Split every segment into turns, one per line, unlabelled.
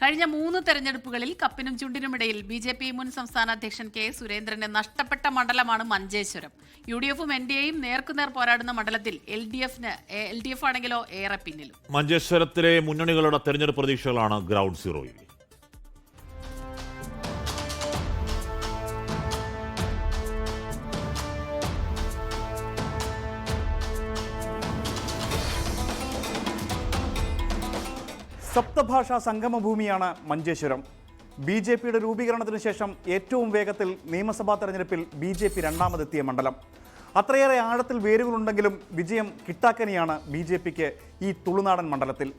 കഴിഞ്ഞ 3 തെരഞ്ഞെടുപ്പുകളിൽ കപ്പിനും ചുണ്ടിനുമിടയിൽ ബി.ജെ.പി. മുൻ സംസ്ഥാന അധ്യക്ഷൻ കെ സുരേന്ദ്രന് നഷ്ടപ്പെട്ട മണ്ഡലമാണ് മഞ്ചേശ്വരം. യു.ഡി.എഫും എൻ.ഡി.എയും നേർക്കുനേർ പോരാടുന്ന മണ്ഡലത്തിൽ എൽ.ഡി.എഫ് ആണെങ്കിലോ ഏറെ പിന്നിലും.
മഞ്ചേശ്വരത്തിലെ മുന്നണികളുടെ തെരഞ്ഞെടുപ്പ് പ്രതീക്ഷകളാണ് ഗ്രൗണ്ട് സീറോയിൽ.
സപ്തഭാഷാ സംഗമഭൂമിയാണ് മഞ്ചേശ്വരം. ബി.ജെ.പിയുടെ രൂപീകരണത്തിന് ശേഷം ഏറ്റവും വേഗത്തിൽ നിയമസഭാ തെരഞ്ഞെടുപ്പിൽ ബി.ജെ.പി. രണ്ടാമതെത്തിയ മണ്ഡലം. അത്രയേറെ ആഴത്തിൽ വേരുകളുണ്ടെങ്കിലും വിജയം കിട്ടാക്കനിയാണ് ബി.ജെ.പിക്ക് ഈ തുളുനാടൻ മണ്ഡലത്തിൽ.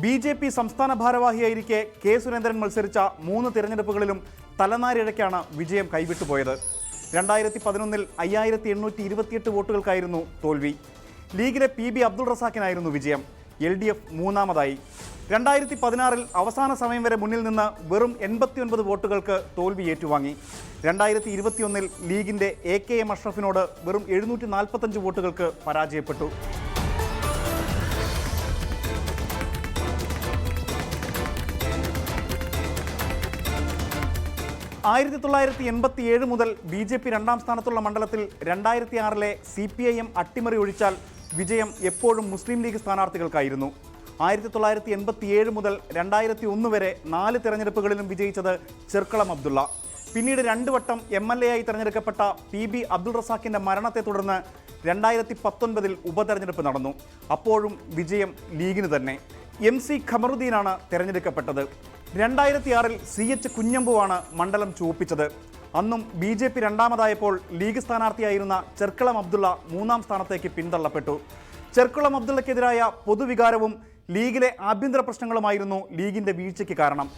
ബി.ജെ.പി. സംസ്ഥാന ഭാരവാഹിയായിരിക്കെ കെ സുരേന്ദ്രൻ മത്സരിച്ച 3 തിരഞ്ഞെടുപ്പുകളിലും തലനാരിഴയ്ക്കാണ് വിജയം കൈവിട്ടുപോയത്. 2011 5828 വോട്ടുകൾക്കായിരുന്നു തോൽവി. ലീഗിലെ പി.ബി. അബ്ദുൾ റസാഖിനായിരുന്നു വിജയം. എൽ.ഡി.എഫ് മൂന്നാമതായി. 2016 അവസാന സമയം വരെ മുന്നിൽ നിന്ന് വെറും 89 വോട്ടുകൾക്ക് തോൽവി ഏറ്റുവാങ്ങി. 2021 ലീഗിന്റെ A.K.M. അഷ്റഫിനോട് വെറും 745 വോട്ടുകൾക്ക് പരാജയപ്പെട്ടു. ആയിരത്തി 1987 മുതൽ ബി.ജെ.പി. രണ്ടാം സ്ഥാനത്തുള്ള മണ്ഡലത്തിൽ 2006 CPIM അട്ടിമറി ഒഴിച്ചാൽ വിജയം എപ്പോഴും മുസ്ലിം ലീഗ് സ്ഥാനാർത്ഥികൾക്കായിരുന്നു. 1987 മുതൽ 2001 വരെ 4 തെരഞ്ഞെടുപ്പുകളിലും വിജയിച്ചത് ചെർക്കളം അബ്ദുള്ള. പിന്നീട് 2 വട്ടം MLA ആയി തെരഞ്ഞെടുക്കപ്പെട്ട പി.ബി. അബ്ദുൾ റസാഖിന്റെ മരണത്തെ തുടർന്ന് 2019 ഉപതെരഞ്ഞെടുപ്പ് നടന്നു. അപ്പോഴും വിജയം ലീഗിന് തന്നെ. MC ഖമറുദ്ദീനാണ് തെരഞ്ഞെടുക്കപ്പെട്ടത്. 2006 CH കുഞ്ഞമ്പുവാണ് മണ്ഡലം ചുവപ്പിച്ചത്. അന്നും ബി.ജെ.പി. രണ്ടാമതായപ്പോൾ ലീഗ് സ്ഥാനാർത്ഥിയായിരുന്ന ചെർക്കളം അബ്ദുള്ള 3ാം സ്ഥാനത്തേക്ക് പിന്തള്ളപ്പെട്ടു. ചെർക്കളം അബ്ദുള്ളക്കെതിരായ പൊതുവികാരവും ലീഗിലെ ആഭ്യന്തര പ്രശ്നങ്ങളുമായിരുന്നു ലീഗിന്റെ വീഴ്ചയ്ക്ക് കാരണം.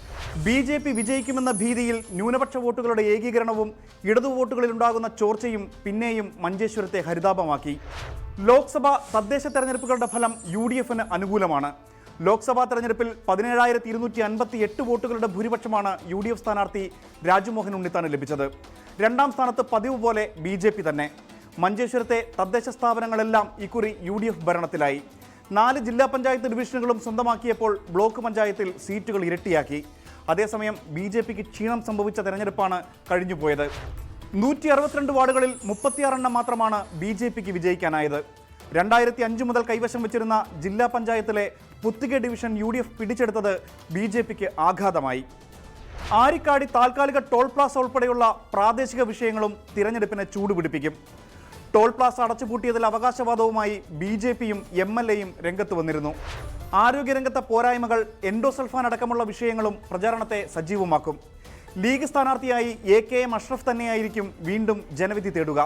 ബി.ജെ.പി. വിജയിക്കുമെന്ന ഭീതിയിൽ ന്യൂനപക്ഷ വോട്ടുകളുടെ ഏകീകരണവും ഇടതു വോട്ടുകളിലുണ്ടാകുന്ന ചോർച്ചയും പിന്നെയും മഞ്ചേശ്വരത്തെ ഹരിതാപമാക്കി. ലോക്സഭ തദ്ദേശ തെരഞ്ഞെടുപ്പുകളുടെ ഫലം യു.ഡി.എഫിന് അനുകൂലമാണ്. ലോക്സഭാ തെരഞ്ഞെടുപ്പിൽ 17,258 വോട്ടുകളുടെ ഭൂരിപക്ഷമാണ് യു.ഡി.എഫ് സ്ഥാനാർത്ഥി രാജ്മോഹൻ ഉണ്ണിത്താന് ലഭിച്ചത്. 2ാം സ്ഥാനത്ത് പതിവ് പോലെ ബി.ജെ.പി. തന്നെ. മഞ്ചേശ്വരത്തെ തദ്ദേശ സ്ഥാപനങ്ങളെല്ലാം ഇക്കുറി യു.ഡി.എഫ് ഭരണത്തിലായി. 4 ജില്ലാ പഞ്ചായത്ത് ഡിവിഷനുകളും സ്വന്തമാക്കിയപ്പോൾ ബ്ലോക്ക് പഞ്ചായത്തിൽ സീറ്റുകൾ ഇരട്ടിയാക്കി. അതേസമയം ബി.ജെ.പിക്ക് ക്ഷീണം സംഭവിച്ച തെരഞ്ഞെടുപ്പാണ് കഴിഞ്ഞുപോയത്. 162 വാർഡുകളിൽ 36 എണ്ണം മാത്രമാണ് ബി.ജെ.പിക്ക് വിജയിക്കാനായത്. 2005 മുതൽ കൈവശം വെച്ചിരുന്ന ജില്ലാ പഞ്ചായത്തിലെ പുത്തിക ഡിവിഷൻ യു.ഡി.എഫ് പിടിച്ചെടുത്തത് ബി.ജെ.പിക്ക് ആഘാതമായി. ആരിക്കാടി താൽക്കാലിക ടോൾ പ്ലാസ ഉൾപ്പെടെയുള്ള പ്രാദേശിക വിഷയങ്ങളും തിരഞ്ഞെടുപ്പിനെ ചൂടുപിടിപ്പിക്കും. ടോൾ പ്ലാസ അടച്ചുപൂട്ടിയതിൽ അവകാശവാദവുമായി ബി.ജെ.പിയും MLAയും രംഗത്ത് വന്നിരുന്നു. ആരോഗ്യരംഗത്തെ പോരായ്മകൾ, എൻഡോസൾഫാൻ അടക്കമുള്ള വിഷയങ്ങളും പ്രചാരണത്തെ സജീവമാക്കും. ലീഗ് സ്ഥാനാർത്ഥിയായി A.K.M. അഷ്റഫ് തന്നെയായിരിക്കും വീണ്ടും ജനവിധി തേടുക.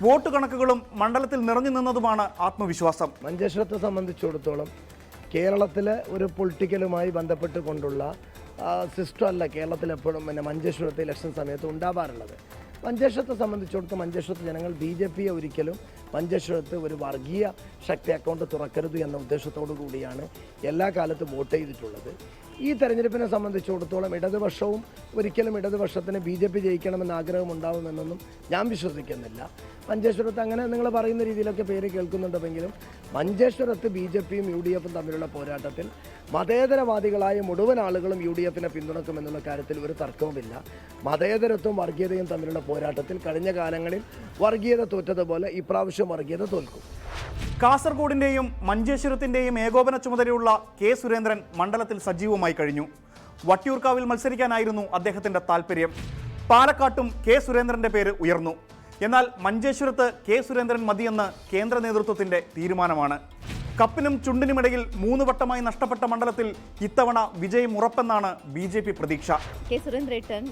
വോട്ട് കണക്കുകളും മണ്ഡലത്തിൽ നിറഞ്ഞു നിന്നതുമാണ് ആത്മവിശ്വാസം.
മഞ്ചേശ്വരത്തെ സംബന്ധിച്ചിടത്തോളം കേരളത്തിലെ ഒരു പൊളിറ്റിക്കലുമായി ബന്ധപ്പെട്ട് കൊണ്ടുള്ള സിസ്റ്റം അല്ല കേരളത്തിൽ എപ്പോഴും മഞ്ചേശ്വരത്തെ ഇലക്ഷൻ സമയത്ത് ഉണ്ടാവാറുള്ളത്. മഞ്ചേശ്വരത്തെ സംബന്ധിച്ചിടത്തോളം മഞ്ചേശ്വരത്തെ ജനങ്ങൾ ബി.ജെ.പിയെ ഒരിക്കലും മഞ്ചേശ്വരത്ത് ഒരു വർഗീയ ശക്തി അക്കൗണ്ട് തുറക്കരുത് എന്ന ഉദ്ദേശത്തോടു കൂടിയാണ് എല്ലാ കാലത്തും വോട്ട് ചെയ്തിട്ടുള്ളത്. ഈ തെരഞ്ഞെടുപ്പിനെ സംബന്ധിച്ചിടത്തോളം ഇടതുപക്ഷവും ഒരിക്കലും ഇടതുപക്ഷത്തിന് ബി.ജെ.പി. ജയിക്കണമെന്ന് ആഗ്രഹമുണ്ടാവുമെന്നൊന്നും ഞാൻ വിശ്വസിക്കുന്നില്ല. മഞ്ചേശ്വരത്ത് അങ്ങനെ നിങ്ങൾ പറയുന്ന രീതിയിലൊക്കെ പേര് കേൾക്കുന്നുണ്ടെങ്കിലും മഞ്ചേശ്വരത്ത് ബി.ജെ.പിയും യു.ഡി.എഫും തമ്മിലുള്ള പോരാട്ടത്തിൽ മതേതരവാദികളായ മുഴുവൻ ആളുകളും യു.ഡി.എഫിനെ പിന്തുണക്കുമെന്നുള്ള കാര്യത്തിൽ ഒരു തർക്കവുമില്ല. മതേതരത്വവും വർഗീയതയും തമ്മിലുള്ള പോരാട്ടത്തിൽ കഴിഞ്ഞ കാലങ്ങളിൽ വർഗീയത തോറ്റതുപോലെ ഇപ്രാവശ്യം വർഗീയത തോൽക്കും.
കാസർഗോഡിന്റെയും മഞ്ചേശ്വരത്തിന്റെയും ഏകോപന ചുമതലയുള്ള കെ സുരേന്ദ്രൻ മണ്ഡലത്തിൽ സജീവമായി കഴിഞ്ഞു. വട്ടിയൂർക്കാവിൽ മത്സരിക്കാനായിരുന്നു അദ്ദേഹത്തിന്റെ താൽപര്യം. പാലക്കാട്ടും കെ സുരേന്ദ്രന്റെ പേര് ഉയർന്നു. എന്നാൽ മഞ്ചേശ്വരത്ത് കെ സുരേന്ദ്രൻ മതിയെന്ന് കേന്ദ്ര നേതൃത്വത്തിന്റെ തീരുമാനമാണ്. കപ്പിനും ചുണ്ടിനുമിടയിൽ 3 വട്ടമായി നഷ്ടപ്പെട്ട മണ്ഡലത്തിൽ ഇത്തവണ വിജയം ഉറപ്പെന്നാണ് ബി.ജെ.പി. പ്രതീക്ഷ.
കെ സുരേന്ദ്രേട്ടൻ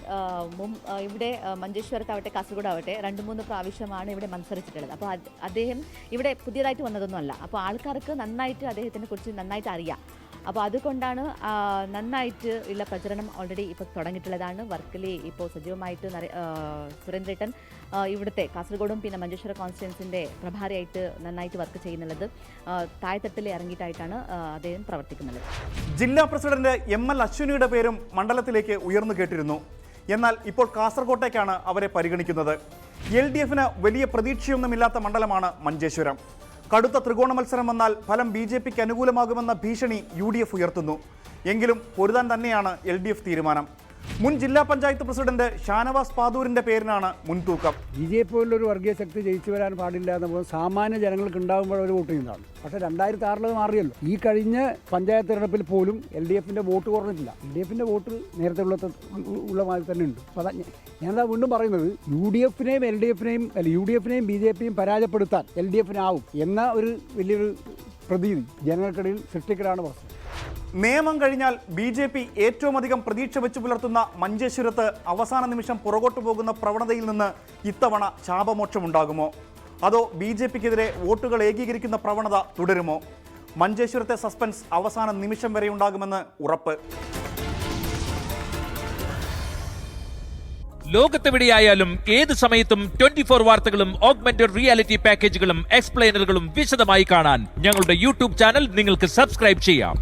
ഇവിടെ മഞ്ചേശ്വരത്താവട്ടെ കാസർഗോഡാവട്ടെ 2-3 പ്രാവശ്യമാണ് ഇവിടെ മത്സരിച്ചിട്ടുള്ളത്. അപ്പോൾ അദ്ദേഹം ഇവിടെ പുതിയതായിട്ട് വന്നതൊന്നുമല്ല. അപ്പോൾ ആൾക്കാർക്ക് നന്നായിട്ട് അദ്ദേഹത്തിനെ കുറിച്ച് നന്നായിട്ട് അറിയാം. അപ്പോൾ അതുകൊണ്ടാണ് നന്നായിട്ട് ഉള്ള പ്രചരണം ഓൾറെഡി ഇപ്പോൾ തുടങ്ങിയിട്ടുള്ളതാണ്. വർക്കിൽ ഇപ്പോൾ സജീവമായിട്ട് സുരേന്ദ്രേട്ടൻ ഇവിടുത്തെ കാസർഗോഡും പിന്നെ മഞ്ചേശ്വര കോൺസ്റ്റിറ്റ്യുവൻസിൻ്റെ പ്രഭാരിയായിട്ട് നന്നായിട്ട് വർക്ക് ചെയ്യുന്നുള്ളത്. താഴെത്തട്ടിൽ ഇറങ്ങിയിട്ടായിട്ടാണ് അദ്ദേഹം പ്രവർത്തിക്കുന്നത്.
ജില്ലാ പ്രസിഡന്റ് ML അശ്വിനിയുടെ പേരും മണ്ഡലത്തിലേക്ക് ഉയർന്നു കേട്ടിരുന്നു. എന്നാൽ ഇപ്പോൾ കാസർഗോട്ടേക്കാണ് അവരെ പരിഗണിക്കുന്നത്. LDFന് വലിയ പ്രതീക്ഷയൊന്നുമില്ലാത്ത മണ്ഡലമാണ് മഞ്ചേശ്വരം. കടുത്ത ത്രികോണ മത്സരം വന്നാൽ ഫലം BJPക്ക് അനുകൂലമാകുമെന്ന ഭീഷണി UDF ഉയർത്തുന്നു. എങ്കിലും പൊരുതാൻ തന്നെയാണ് LDF തീരുമാനം. മുൻ ജില്ലാ പഞ്ചായത്ത് പ്രസിഡന്റ് ഷാനവാസ് പാദൂരിന്റെ പേരിനാണ് മുൻതൂക്കം.
BJP പോലുള്ളൊരു വർഗീയ ശക്തി ജയിച്ചു വരാൻ പാടില്ല എന്ന് സാമാന്യ ജനങ്ങൾക്ക് ഉണ്ടാകുമ്പോൾ ഒരു വോട്ട് ചെയ്യുന്നതാണ്. പക്ഷേ 2006 മാറിയല്ലോ. ഈ കഴിഞ്ഞ പഞ്ചായത്ത് തെരഞ്ഞെടുപ്പിൽ പോലും LDFന്റെ വോട്ട് കുറഞ്ഞിട്ടില്ല. LDFന്റെ വോട്ട് നേരത്തെ ഉള്ള മാതിരി തന്നെ ഉണ്ട്. അപ്പോൾ ഞാനതാ വീണ്ടും പറയുന്നത്, UDFനെയും BJPയും പരാജയപ്പെടുത്താൻ LDFനാവും എന്ന ഒരു വലിയൊരു പ്രതീതി ജനങ്ങൾക്കിടയിൽ സൃഷ്ടിക്കലാണ് പ്രശ്നം.
നിയമം കഴിഞ്ഞാൽ BJP ഏറ്റവും അധികം പ്രതീക്ഷ വെച്ചു പുലർത്തുന്ന മഞ്ചേശ്വരത്ത് അവസാന നിമിഷം പുറകോട്ട് പോകുന്ന പ്രവണതയിൽ നിന്ന് ഇത്തവണ ശാപമോക്ഷമുണ്ടാകുമോ? അതോ BJPക്കെതിരെ വോട്ടുകൾ ഏകീകരിക്കുന്ന പ്രവണത തുടരുമോ? മഞ്ചേശ്വരത്തെ സസ്പെൻസ് അവസാന നിമിഷം വരെ ഉണ്ടാകുമെന്ന് ഉറപ്പ്.
ലോകത്തെവിടെയായാലും ഏത് സമയത്തും 24 വാർത്തകളും ഓഗ്മെന്റഡ് റിയാലിറ്റി പാക്കേജുകളും എക്സ്പ്ലെയിനറുകളും വിശദമായി കാണാൻ ഞങ്ങളുടെ YouTube ചാനൽ നിങ്ങൾക്ക് സബ്സ്ക്രൈബ് ചെയ്യാം.